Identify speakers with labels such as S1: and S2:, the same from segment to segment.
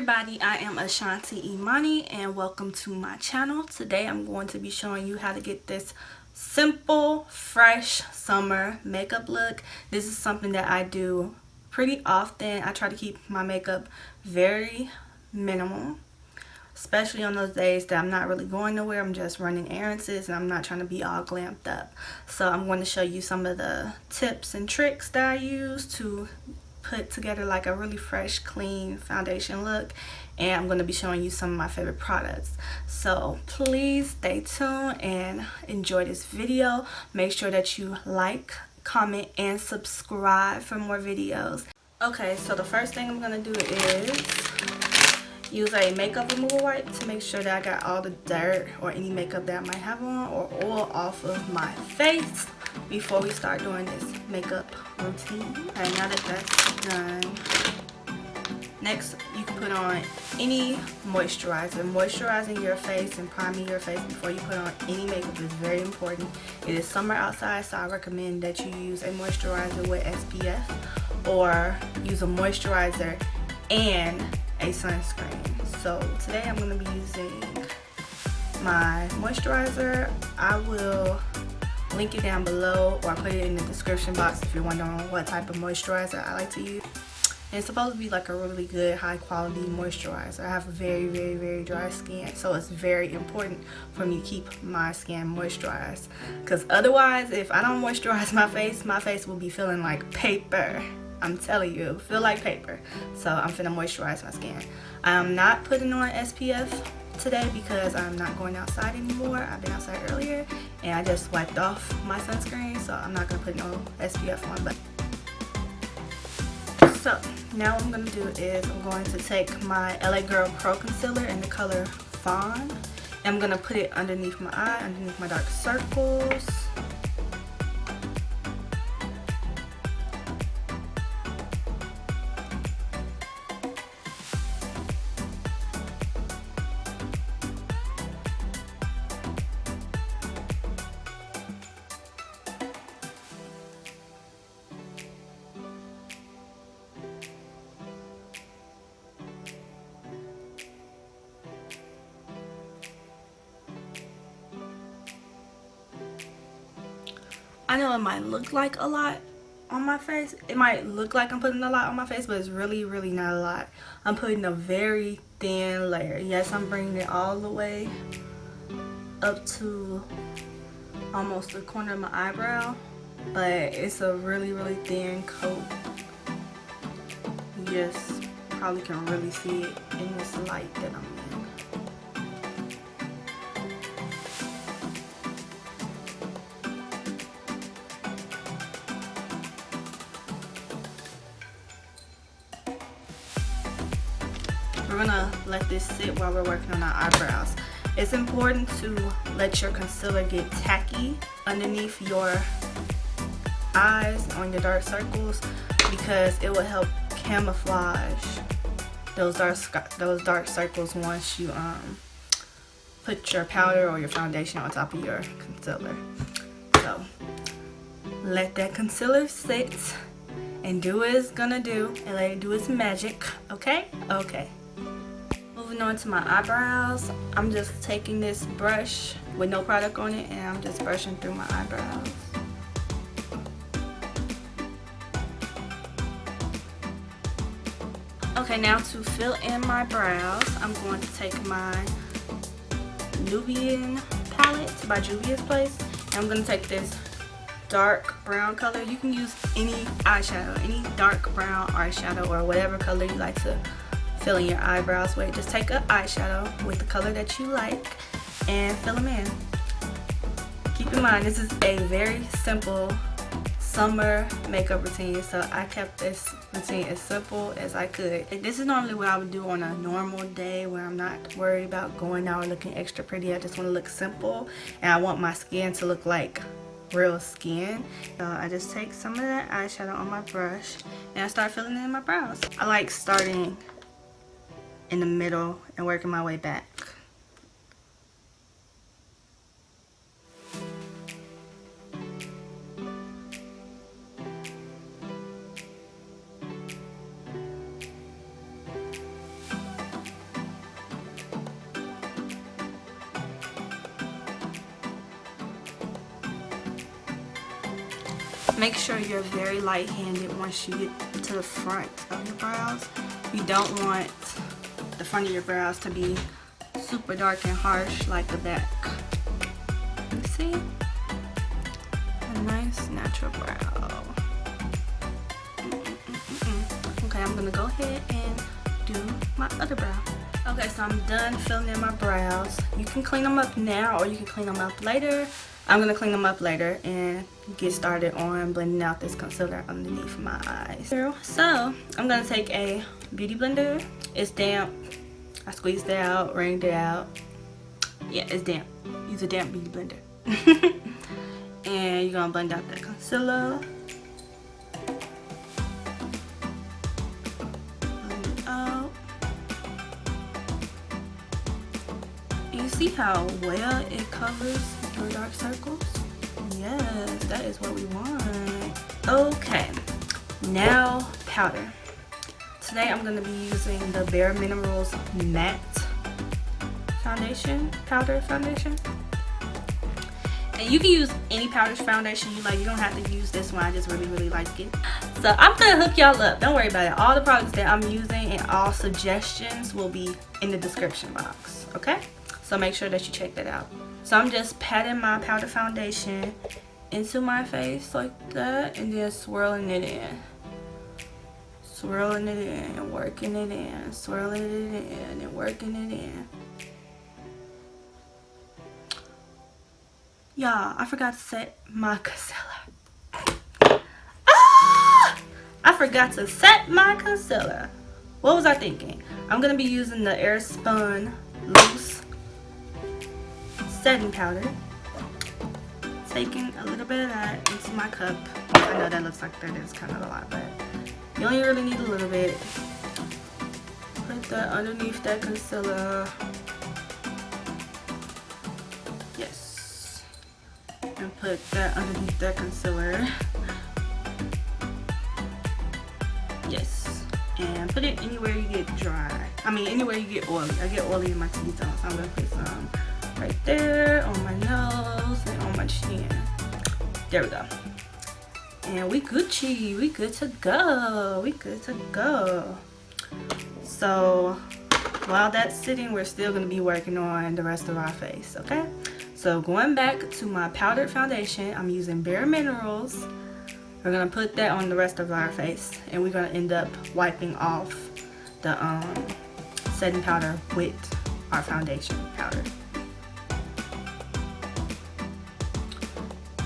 S1: everybody, I am Ashante Imani and welcome to my channel. Today I'm going to be showing you how to get this simple, fresh summer makeup look. This is something that I do pretty often. I try to keep my makeup very minimal, especially on those days that I'm not really going nowhere. I'm just running errands and I'm not trying to be all glammed up. So I'm going to show you some of the tips and tricks that I use to put together like a really fresh, clean foundation look, and I'm going to be showing you some of my favorite products. So please stay tuned and enjoy this video. Make sure that you like, comment, and subscribe for more videos. Okay, so the first thing I'm going to do is use a makeup removal wipe to make sure that I got all the dirt or any makeup that I might have on or oil off of my face before we start doing this makeup routine. Okay, now that that's done, next you can put on any moisturizer. Moisturizing your face and priming your face before you put on any makeup is very important. It is summer outside, so I recommend that you use a moisturizer with SPF or use a moisturizer and a sunscreen. So today I'm going to be using my moisturizer. I will link it down below or put it in the description box if you're wondering what type of moisturizer I like to use. And it's supposed to be like a really good high quality moisturizer. I have a very dry skin, so it's very important for me to keep my skin moisturized, because otherwise if I don't moisturize my face will be feeling like paper. I'm telling you, it'll feel like paper. So I'm finna moisturize my skin. I'm not putting on SPF today because I'm not going outside anymore. I've been outside earlier and I just wiped off my sunscreen, so I'm not gonna put no SPF on. But so now what I'm gonna do is I'm going to take my LA Girl Pro Concealer in the color Fawn, and I'm gonna put it underneath my eye, underneath my dark circles. I know it might look like a lot on my face. It might look like I'm putting a lot on my face, but it's really not a lot. I'm putting a very thin layer. Yes, I'm bringing it all the way up to almost the corner of my eyebrow, but it's a really thin coat. You just probably can really see it in this light that I'm in. We're gonna let this sit while we're working on our eyebrows. It's important to let your concealer get tacky underneath your eyes on your dark circles, because it will help camouflage those dark circles once you put your powder or your foundation on top of your concealer. So let that concealer sit and do what it's gonna do, and let it do its magic. Okay? Moving on to my eyebrows, I'm just taking this brush with no product on it and I'm just brushing through my eyebrows. Okay, now to fill in my brows, I'm going to take my Nubian Palette by Juvia's Place, and I'm going to take this dark brown color. You can use any eyeshadow, any dark brown eyeshadow or whatever color you like to fill in your eyebrows with. Just take an eyeshadow with the color that you like and fill them in. Keep in mind, this is a very simple summer makeup routine, so I kept this routine as simple as I could. This is normally what I would do on a normal day where I'm not worried about going out or looking extra pretty. I just want to look simple and I want my skin to look like real skin. So I just take some of that eyeshadow on my brush and I start filling in my brows. I like starting in the middle and working my way back. make sure you're very light-handed once you get to the front of your brows. You don't want the front of your brows to be super dark and harsh like the back. You see? A nice natural brow. Okay, I'm gonna go ahead and do my other brow. Okay, so I'm done filling in my brows. You can clean them up now or you can clean them up later. I'm gonna clean them up later and get started on blending out this concealer underneath my eyes. So I'm gonna take a beauty blender. It's damp. I squeezed it out, wringed it out. Yeah, it's damp. Use a damp beauty blender. And you're gonna blend out that concealer. Blend it out. And you see how well it covers your dark circles? Yes, that is what we want. Okay, now powder. Today I'm going to be using the Bare Minerals Matte powder foundation. And you can use any powder foundation you like. You don't have to use this one. I just really like it. So I'm going to hook y'all up. Don't worry about it. All the products that I'm using and all suggestions will be in the description box. Okay? So make sure that you check that out. So I'm just patting my powder foundation into my face like that and then swirling it in. Swirling it in and working it in. Swirling it in and working it in. Y'all, I forgot to set my concealer. Ah! I forgot to set my concealer. What was I thinking? I'm going to be using the Airspun Loose setting powder. Taking a little bit of that into my cup. I know that looks like that is kind of a lot, but you only really need a little bit. Put that underneath that concealer. Yes. And put that underneath that concealer. Yes. And put it anywhere you get dry. I mean, anywhere you get oily. I get oily in my T-zone, so I'm going to put some right there on my nose and on my chin. There we go. And we Gucci. We good to go. We good to go. So while that's sitting, we're still going to be working on the rest of our face, okay? So going back to my powdered foundation, I'm using Bare Minerals. We're going to put that on the rest of our face, and we're going to end up wiping off the setting powder with our foundation powder.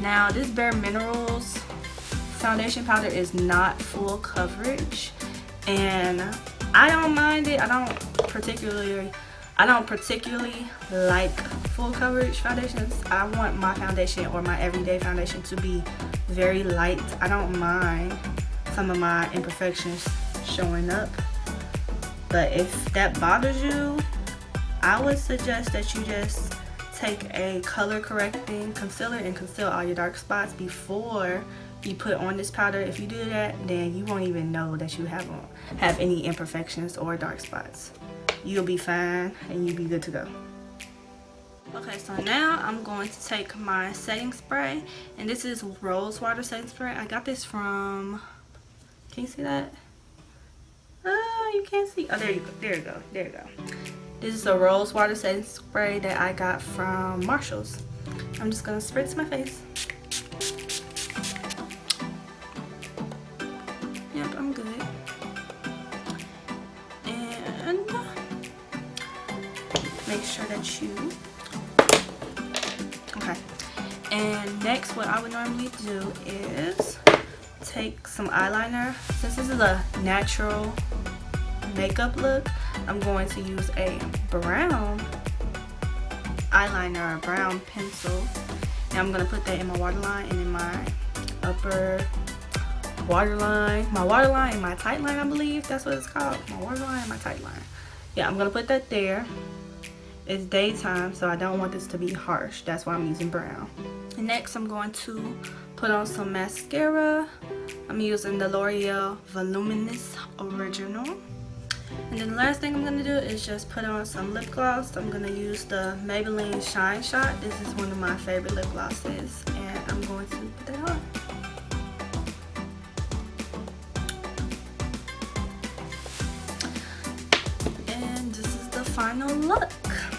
S1: Now this Bare Minerals foundation powder is not full coverage, and I don't mind it. I don't particularly like full coverage foundations. I want my foundation or my everyday foundation to be very light. I don't mind some of my imperfections showing up, but if that bothers you, I would suggest that you just take a color correcting concealer and conceal all your dark spots before you put on this powder. If you do that, then you won't even know that you have any imperfections or dark spots. You'll be fine and you'll be good to go. Okay, so now I'm going to take my setting spray, and this is rose water setting spray. I got this from, can you see that? Oh, you can't see. Oh, there you go. There you go. There you go. This is a rose water setting spray that I got from Marshall's. I'm just gonna spritz my face. Yep, I'm good. And make sure that you, okay. And next, what I would normally do is take some eyeliner. Since this is a natural makeup look, I'm going to use a brown eyeliner, a brown pencil, and I'm going to put that in my waterline and in my upper waterline, my waterline and my tight line, I believe that's what it's called, my waterline and my tight line. Yeah, I'm going to put that there. It's daytime, so I don't want this to be harsh. That's why I'm using brown. And next, I'm going to put on some mascara. I'm using the L'Oreal Voluminous Original. And then the last thing I'm going to do is just put on some lip gloss. I'm going to use the Maybelline Shine Shot. This is one of my favorite lip glosses, and I'm going to put that on. final look.